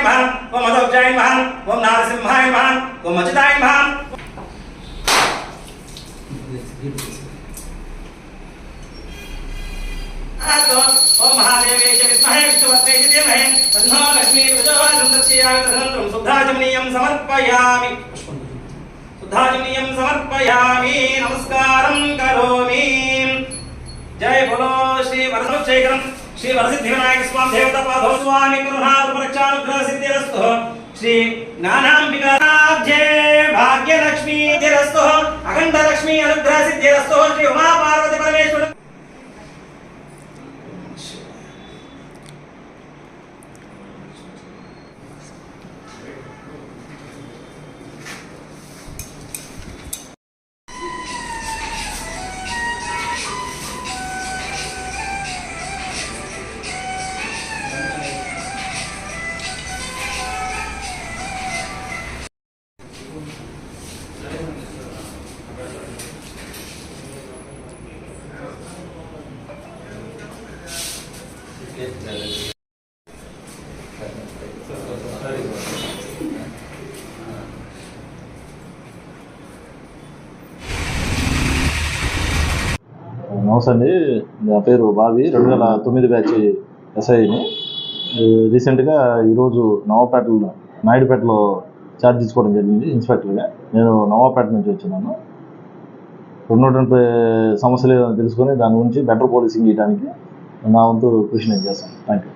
नमः ओम अदोक्षाय नमः ओम नारसिंहाय नमः ओम अच्युताय नमः ओम महादेवे च विद्महे विष्णुपत्नी च धीमहि तन्नो लक्ष्मी प्रचोदयात् तस्यामितं शुद्धाचमनीयं समर्पयामि शुद्धाचमनीयं समर्पयामि नमस्कारं करोमि जय बोलो श्री वरदक्षेत्रं श्री वरसिद्धिविनायक स्वामी देवतापादो स्वामी करुणारक्षानुग्रह सिद्धिरस्तु श्री ज्ञानांबिकाब्जे भाग्यलक्ष्मी सिद्धिरस्तु अखंड लक्ष्मी अनुग्रह सिद्धिरस्तु श्री उमा पार्वती परमेश्वर నమస్తే అండి, నా పేరు బావి. 2009 బ్యాచ్ ఎస్ఐని. రీసెంట్గా ఈరోజు నాయుడుపేటలో ఛార్జ్ తీసుకోవడం జరిగింది ఇన్స్పెక్టర్గా. నేను నవాపేట నుంచి వచ్చినాను. ఉన్నటువంటి సమస్యలు ఏదైనా తెలుసుకొని దాని గురించి బెటర్ పోలీసింగ్ ఇవ్వడానికి నా వంతు కృషి నేను చేస్తాను. Thank you.